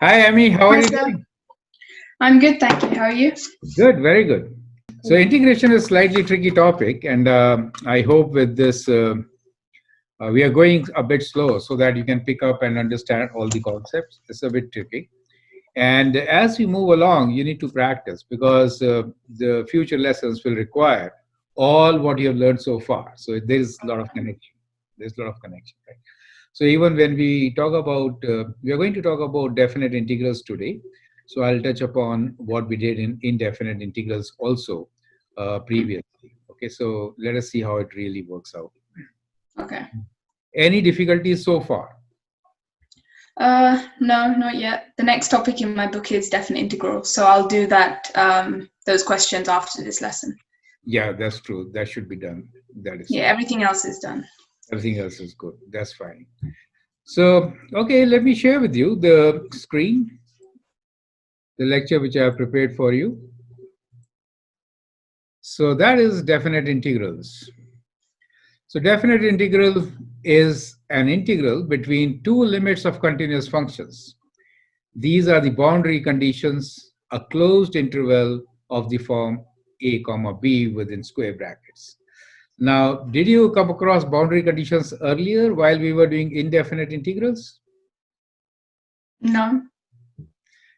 Hi, Amy. How are Hi, you sir. doing? I'm good, thank you. How are you? Good, very good. So, integration is slightly tricky topic, and I hope with this we are going a bit slow so that you can pick up and understand all the concepts. It's a bit tricky, and as we move along, you need to practice because the future lessons will require all what you have learned so far. So, there is a lot of connection. There's a lot of connection, right? So even when we talk about, we are going to talk about definite integrals today. So I'll touch upon what we did in indefinite integrals also previously. Okay, so let us see how it really works out. Okay. Any difficulties so far? No, not yet. The next topic in my book is definite integral, so I'll do that. Those questions after this lesson. Yeah, that's true. That should be done. That is Yeah, true. everything else is done. Everything else is good. That's fine. So, okay, let me share with you the screen, the lecture which I have prepared for you. So that is definite integrals. So definite integral is an integral between two limits of continuous functions. These are the boundary conditions, a closed interval of the form a comma b within square brackets. Now, did you come across boundary conditions earlier while we were doing indefinite integrals? No.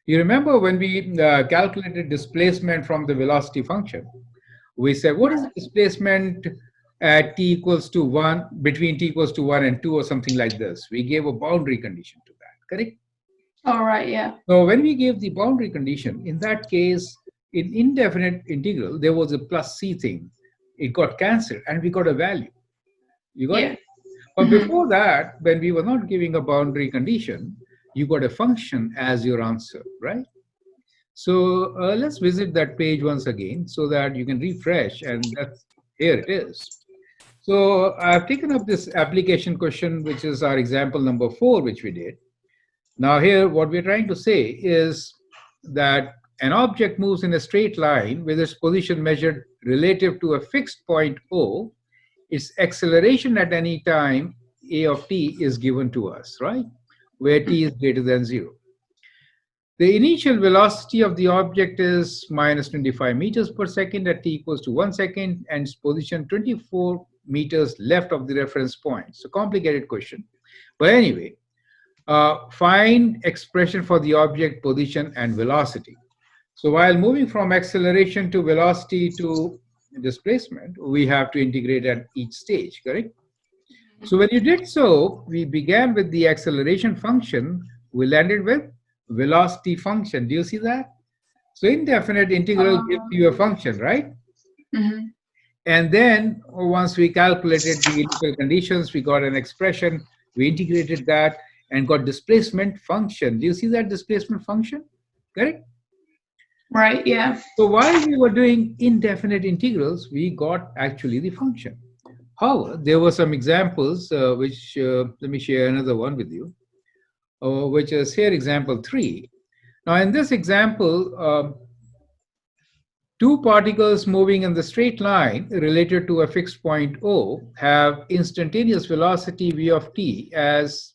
You remember when we calculated displacement from the velocity function? We said, what is the displacement at t equals to 1, between t equals to 1 and 2 or something like this? We gave a boundary condition to that, correct? All right. Yeah. So when we gave the boundary condition, in that case, in indefinite integral, there was a plus c thing. It got cancelled and we got a value. You got Yeah. it? But Mm-hmm. before that, when we were not giving a boundary condition, you got a function as your answer, right? So let's visit that page once again so that you can refresh, and that's here it is. So I've taken up this application question, which is our example number 4, which we did. Now here, what we're trying to say is that an object moves in a straight line with its position measured relative to a fixed point O. Its acceleration at any time a of t is given to us, right? Where t is greater than 0. The initial velocity of the object is minus 25 meters per second at t equals to 1 second, and its position 24 meters left of the reference point. It's a complicated question. But anyway, find expression for the object position and velocity. So while moving from acceleration to velocity to displacement, we have to integrate at each stage, correct? So when you did so, we began with the acceleration function. We landed with velocity function. Do you see that? So indefinite integral gives Uh, you a function, right? mm-hmm. And then once we calculated the initial conditions, we got an expression. We integrated that and got displacement function. Do you see that displacement function? Correct? Right. Yeah. So while we were doing indefinite integrals, we got actually the function. However, there were some examples which let me share another one with you, which is here example 3. Now in this example, two particles moving in the straight line related to a fixed point O have instantaneous velocity v of t as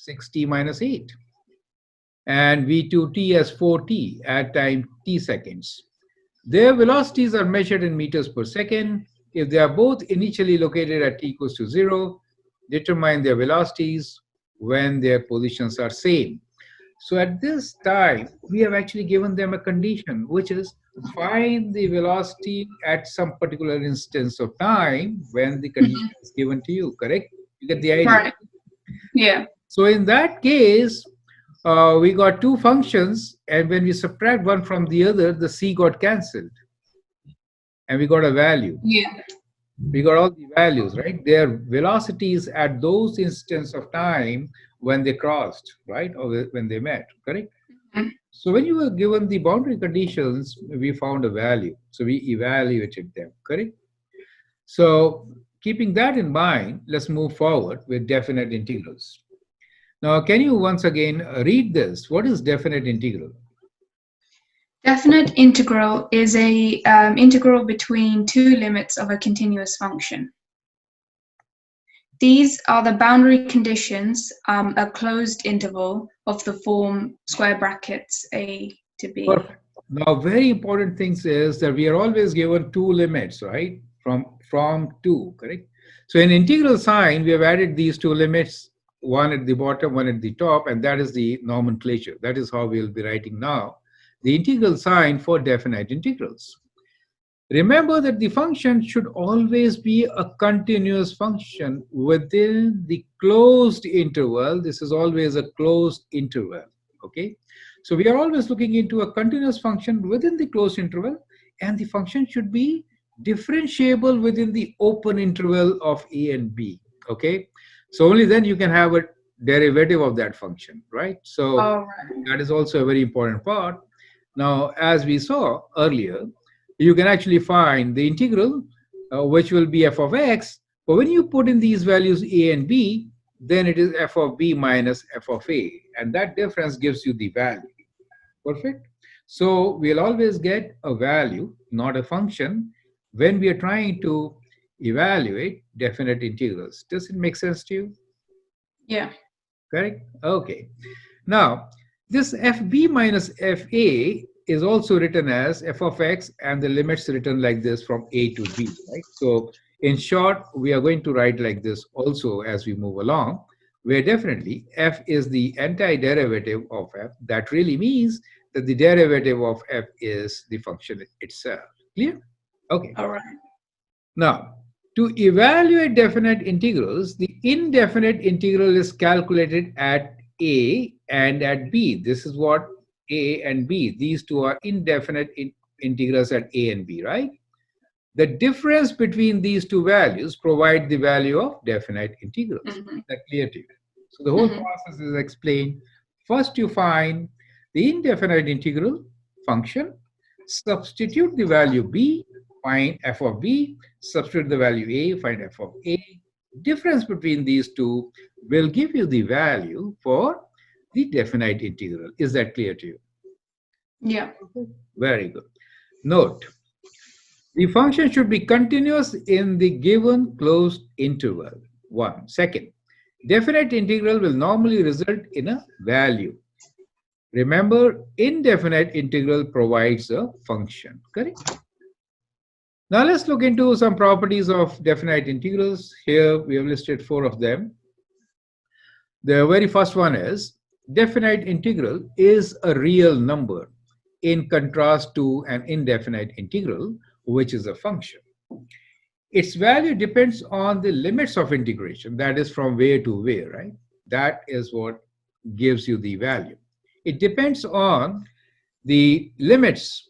6t minus 8 and v2t as 4t at time t seconds. Their velocities are measured in meters per second. If they are both initially located at t equals to 0, determine their velocities when their positions are same. So at this time, we have actually given them a condition, which is find the velocity at some particular instance of time when the condition Mm-hmm. is given to you, correct? You get the idea. Right. Yeah. So in that case, we got two functions, and when we subtract one from the other, the c got cancelled, and we got a value. Yeah. We got all the values, right? Their velocities at those instance of time when they crossed, right? Or when they met, correct? Mhm. So when you were given the boundary conditions, we found a value. So we evaluated them, correct? So keeping that in mind, let's move forward with definite integrals. Now, can you once again read this? What is definite integral? Definite integral is a integral between two limits of a continuous function. These are the boundary conditions, a closed interval of the form square brackets a to b. Perfect. Now, very important things is that we are always given two limits, right? From two, correct? So in integral sign, we have added these two limits, one at the bottom, one at the top, and that is the nomenclature. That is how we'll be writing now the integral sign for definite integrals. Remember that the function should always be a continuous function within the closed interval. This is always a closed interval, okay? So we are always looking into a continuous function within the closed interval, and the function should be differentiable within the open interval of a and b, okay? So only then you can have a derivative of that function, right? So All right. that is also a very important part. Now, as we saw earlier, you can actually find the integral, which will be f of x. But when you put in these values a and b, then it is f of b minus f of a. And that difference gives you the value. Perfect? So we'll always get a value, not a function, when we are trying to evaluate definite integrals. Does it make sense to you? Yeah. Correct? Okay. Now, this fb minus fa is also written as f of x, and the limits written like this from a to b, right? So in short, we are going to write like this also as we move along, where definitely f is the antiderivative of f. That really means that the derivative of f is the function itself. Clear? Okay. All right. Now, to evaluate definite integrals, the indefinite integral is calculated at a and at b. This is what a and b, these two are indefinite integrals at a and b, right? The difference between these two values provide the value of definite integrals. Mm-hmm. Is that clear to you? So the whole Mm-hmm. process is explained. First, you find the indefinite integral function, substitute the value b, find f of b, substitute the value a, find f of a. Difference between these two will give you the value for the definite integral. Is that clear to you? Yeah. Very good. Note, the function should be continuous in the given closed interval. One. Second, definite integral will normally result in a value. Remember, indefinite integral provides a function, correct? Now let's look into some properties of definite integrals. Here we have listed 4 of them. The very first one is definite integral is a real number in contrast to an indefinite integral, which is a function. Its value depends on the limits of integration, that is from where to where, right? That is what gives you the value. It depends on the limits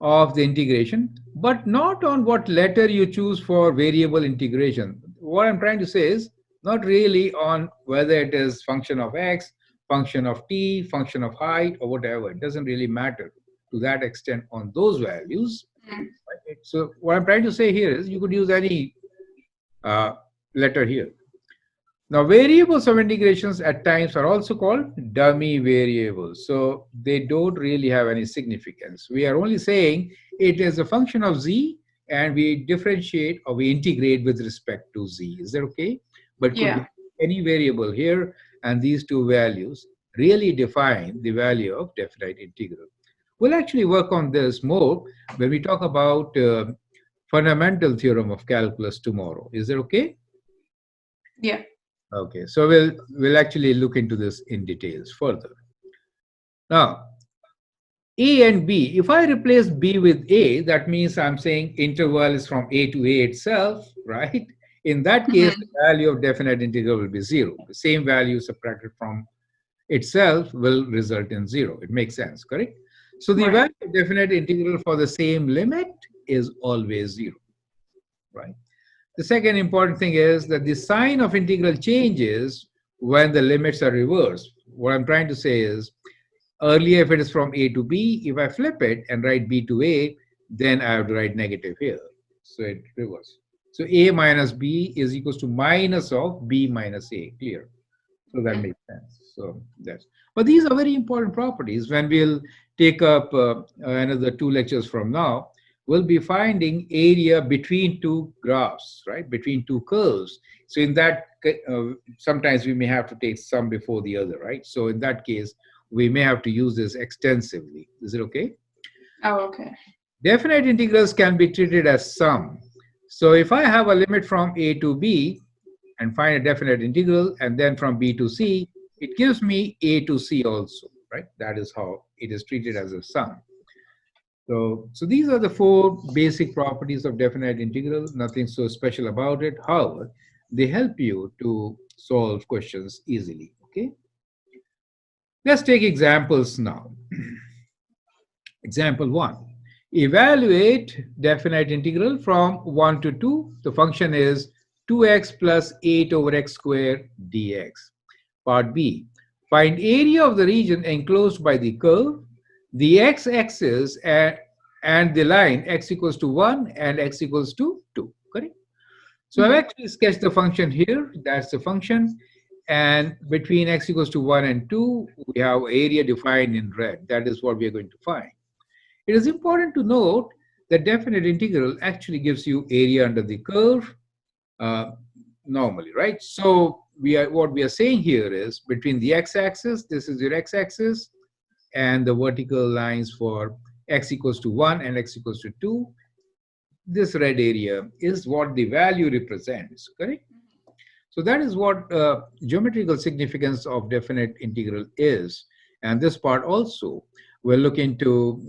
of the integration, but not on what letter you choose for variable integration. What I'm trying to say is not really on whether it is function of x, function of t, function of height, or whatever. It doesn't really matter to that extent on those values. Right? So what I'm trying to say here is you could use any letter here. Now, variables of integrations at times are also called dummy variables. So they don't really have any significance. We are only saying it is a function of z, and we differentiate or we integrate with respect to z. Is that okay? But could Yeah. be any variable here, and these two values really define the value of definite integral. We'll actually work on this more when we talk about fundamental theorem of calculus tomorrow. Is that okay? Yeah. Okay, so we'll actually look into this in details further. Now, A and B, if I replace B with A, that means I'm saying interval is from A to A itself, right? In that case, Mm-hmm. the value of definite integral will be 0. The same value subtracted from itself will result in 0. It makes sense, correct? So the Right. value of definite integral for the same limit is always 0, right? The second important thing is that the sign of integral changes when the limits are reversed. What I'm trying to say is, earlier if it is from A to B, if I flip it and write B to A, then I have to write negative here. So it reverses. So A minus B is equals to minus of B minus A, clear? So that makes sense. So that's, but these are very important properties. When we'll take up another 2 lectures from now, we'll be finding area between two graphs, right? Between two curves. So in that sometimes we may have to take some before the other, right? So in that case, we may have to use this extensively. Is it okay? Oh, okay. Definite integrals can be treated as sum. So if I have a limit from a to b and find a definite integral, and then from b to c, it gives me a to c also, right? That is how it is treated as a sum. So these are the four basic properties of definite integral. Nothing so special about it. However, they help you to solve questions easily. Okay. Let's take examples now. Example one. Evaluate definite integral from 1 to 2. The function is 2x plus 8 over x squared dx. Part B. Find area of the region enclosed by the curve, the x-axis, and the line x equals to 1 and x equals to 2. Correct? So I've actually sketched the function here. That's the function. And between x equals to 1 and 2, we have area defined in red. That is what we are going to find. It is important to note that definite integral actually gives you area under the curve uh, normally, right? So what we are saying here is between the x-axis, this is your x-axis, and the vertical lines for x equals to 1 and x equals to 2, this red area is what the value represents, correct? So that is what geometrical significance of definite integral is. And this part also we'll look into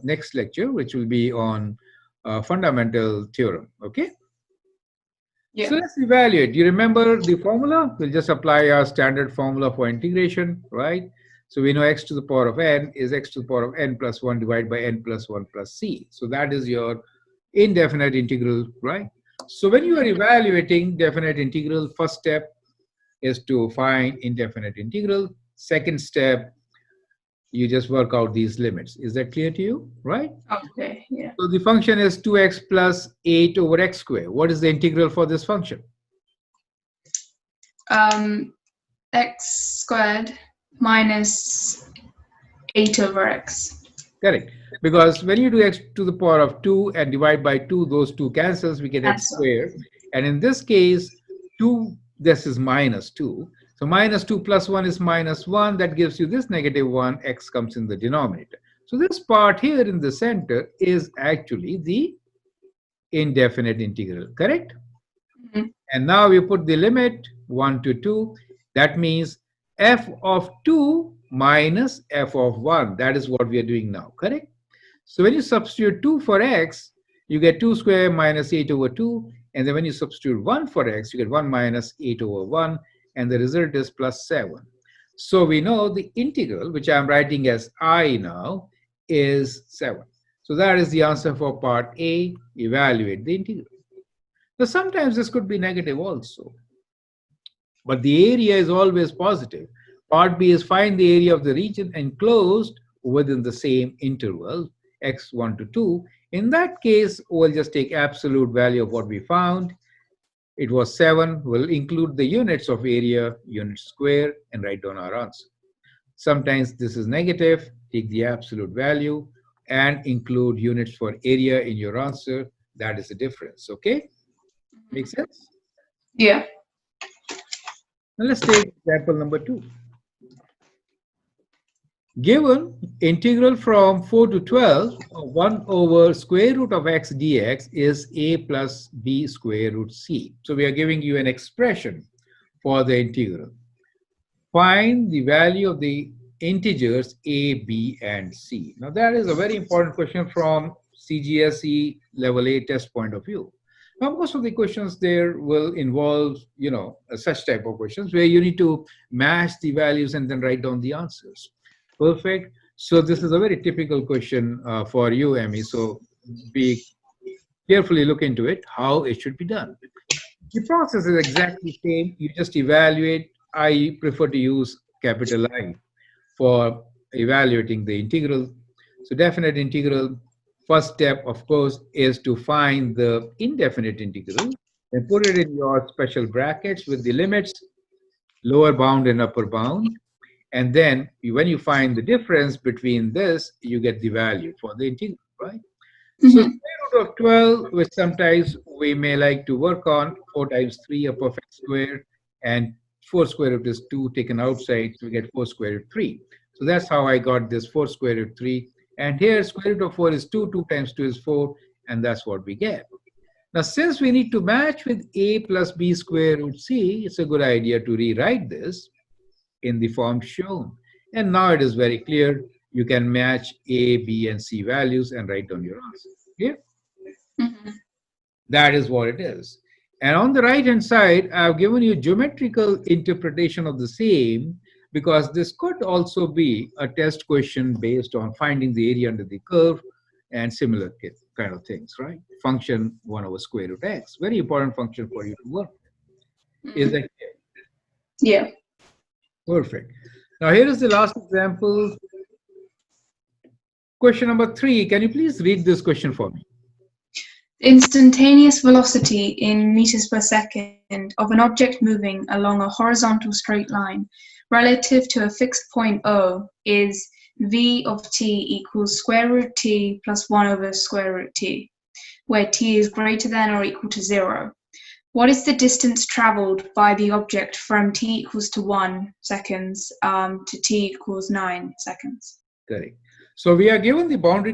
next lecture, which will be on fundamental theorem, okay? Yeah. So let's evaluate. Do you remember the formula? We'll just apply our standard formula for integration, right? So we know x to the power of n is x to the power of n plus 1 divided by n plus 1 plus c. So that is your indefinite integral, right? So when you are evaluating definite integral, first step is to find indefinite integral. Second step, you just work out these limits. Is that clear to you, right? Okay, yeah. So the function is 2x plus 8 over x squared. What is the integral for this function? X squared minus 8 over x. Correct. Because when you do x to the power of 2 and divide by 2, those 2 cancels, we get x squared. And in this case, 2, this is minus 2. So minus 2 plus 1 is minus 1. That gives you this negative 1. X comes in the denominator. So this part here in the center is actually the indefinite integral, correct? Mm-hmm. And now we put the limit 1 to 2. That means f of 2 minus f of 1. That is what we are doing now, correct? So when you substitute 2 for x, you get 2 squared minus 8 over 2. And then when you substitute 1 for x, you get 1 minus 8 over 1. And the result is plus 7. So we know the integral, which I'm writing as I now, is 7. So that is the answer for part A, evaluate the integral. Now sometimes this could be negative also, but the area is always positive. Part B is find the area of the region enclosed within the same interval, x1 to 2. In that case, we'll just take absolute value of what we found. It was 7. We'll include the units of area, unit square, and write down our answer. Sometimes this is negative. Take the absolute value and include units for area in your answer. That is the difference, okay? Make sense? Yeah. Now let's take example number 2. Given integral from 4 to 12, 1 over square root of x dx is a plus b square root c. So we are giving you an expression for the integral. Find the value of the integers a, b, and c. Now that is a very important question from CGSE level A test point of view. Now most of the questions there will involve, such type of questions where you need to match the values and then write down the answers. Perfect. So this is a very typical question for you, Emmy. So be carefully look into it, how it should be done. The process is exactly the same. You just evaluate. I prefer to use capital I for evaluating the integral. So definite integral, first step, of course, is to find the indefinite integral and put it in your special brackets with the limits, lower bound and upper bound. And then when you find the difference between this, you get the value for the integral, right? So Mm-hmm. square root of 12, which sometimes we may like to work on, 4 times 3, a perfect square, and 4 square root is 2 taken outside, so we get 4 square root 3. So that's how I got this 4 square root 3. And here square root of 4 is 2, 2 times 2 is 4, and that's what we get. Now, since we need to match with a plus b square root c, it's a good idea to rewrite this in the form shown. And now it is very clear. You can match a, b, and c values and write down your answer. Okay? Mm-hmm. That is what it is. And on the right-hand side, I've given you geometrical interpretation of the same, because this could also be a test question based on finding the area under the curve and similar kind of things, right? Function 1 over square root x. Very important function for you to work. Is that clear? Yeah. Perfect. Now here is the last example. Question number 3. Can you please read this question for me? Instantaneous velocity in meters per second of an object moving along a horizontal straight line relative to a fixed point O is v of t equals square root t plus 1 over square root t, where t is greater than or equal to 0. What is the distance traveled by the object from t equals to 1 seconds to t equals 9 seconds? Correct. So we are given the boundary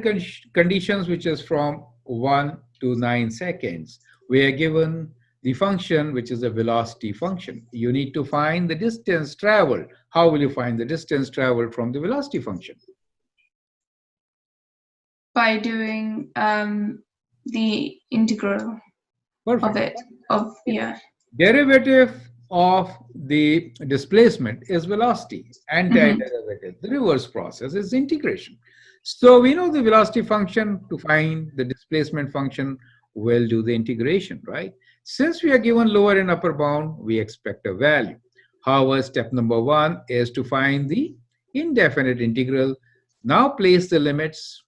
conditions, which is from 1 to 9 seconds. We are given the function, which is a velocity function. You need to find the distance traveled. How will you find the distance traveled from the velocity function? By doing the integral Perfect. of it. Yeah. Derivative of the displacement is velocity. Antiderivative, the reverse process, is integration. So we know the velocity function. To find the displacement function, we'll do the integration, right? Since we are given lower and upper bound, we expect a value. However, step number 1 is to find the indefinite integral. Now place the limits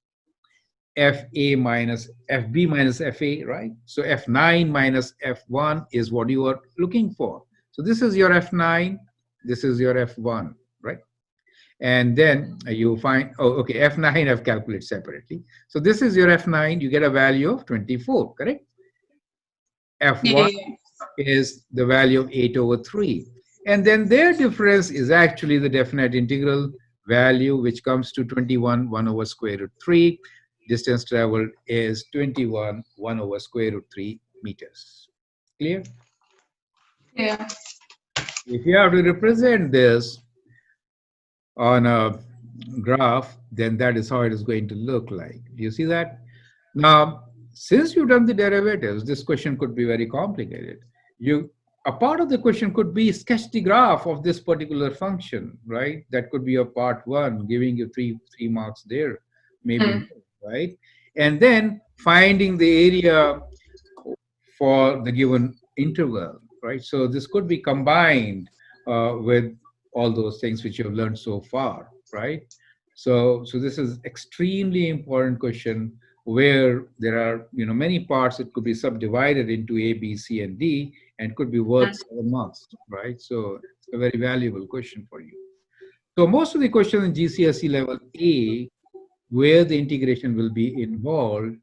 fa minus fb minus fa, right? So f9 minus f1 is what you are looking for. So this is your f9, this is your f1, right? And then you find, oh, okay, f9 I've calculated separately. So this is your f9, you get a value of 24, correct? f1 is the value of 8 over 3. And then their difference is actually the definite integral value, which comes to 21, 1 over square root 3. Distance traveled is 21, 1 over square root 3 meters. Clear? Yeah. If you have to represent this on a graph, then that is how it is going to look like. Do you see that? Now, since you've done the derivatives, this question could be very complicated. A part of the question could be sketch the graph of this particular function, right? That could be a part 1, giving you three marks there, maybe more, right? And then finding the area for the given interval, right? So this could be combined with all those things which you have learned so far, right? So this is extremely important question where there are many parts. It could be subdivided into A, B, C, and D, and could be worth 7 marks, right? So it's a very valuable question for you. So most of the questions in GCSE level A, where the integration will be involved,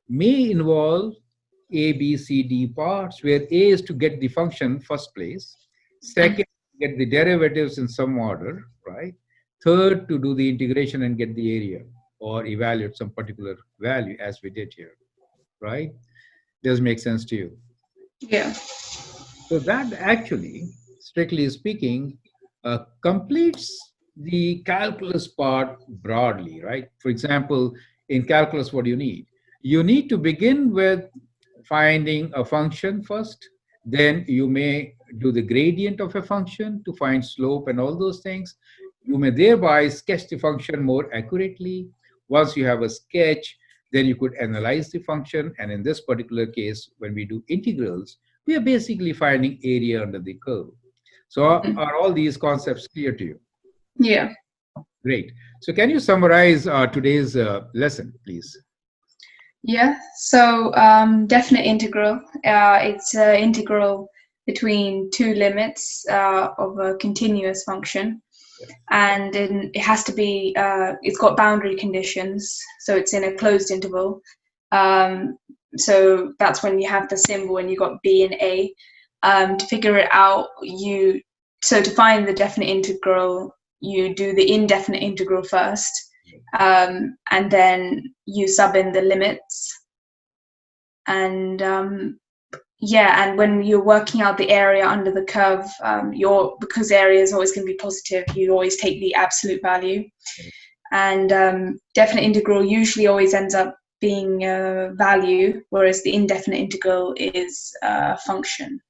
may involve A, B, C, D parts, where A is to get the function first place, second, get the derivatives in some order, right? Third, to do the integration and get the area or evaluate some particular value as we did here, right? Does make sense to you? Yeah. So that actually, strictly speaking, completes the calculus part broadly, right? For example, in calculus, what do you need? You need to begin with finding a function first. Then you may do the gradient of a function to find slope and all those things. You may thereby sketch the function more accurately. Once you have a sketch, then you could analyze the function. And in this particular case, when we do integrals, we are basically finding area under the curve. So are all these concepts clear to you? Yeah. Great. So can you summarize today's lesson, please? Yeah. So definite integral. It's an integral between two limits of a continuous function. And it has to be, it's got boundary conditions, so it's in a closed interval. So that's when you have the symbol and you've got B and A. To figure it out, so to find the definite integral, you do the indefinite integral first, and then you sub in the limits. And and when you're working out the area under the curve, because area is always going to be positive, you always take the absolute value. And definite integral usually always ends up being a value, whereas the indefinite integral is a function.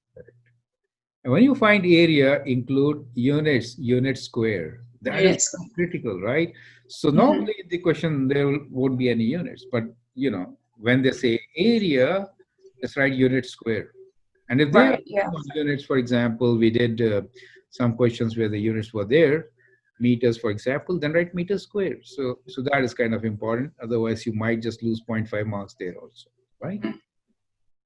And when you find area, include unit square. That is critical, right? So normally in the question there won't be any units, but when they say area, just write unit square. And if there are units, for example, we did some questions where the units were there, meters, for example, then write meter square. So that is kind of important. Otherwise, you might just lose 0.5 marks there also, right?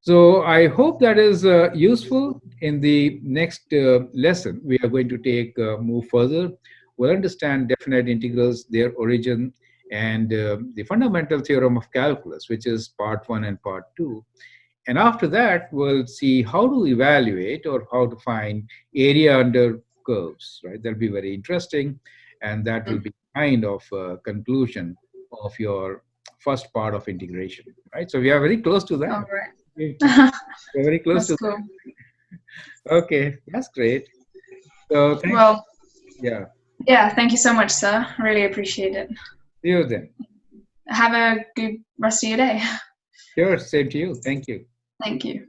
So I hope that is useful. In the next lesson, we are going to move further. We'll understand definite integrals, their origin, and the fundamental theorem of calculus, which is part 1 and part 2. And after that, we'll see how to evaluate or how to find area under curves, right? That'll be very interesting. And that will be kind of a conclusion of your first part of integration, right? So we are very close to that. All right. We're very close That's to cool. that. Okay, that's great. So thanks. Well, yeah, thank you so much, sir. Really appreciate it. See you then. Have a good rest of your day. Sure, same to you. Thank you. Thank you.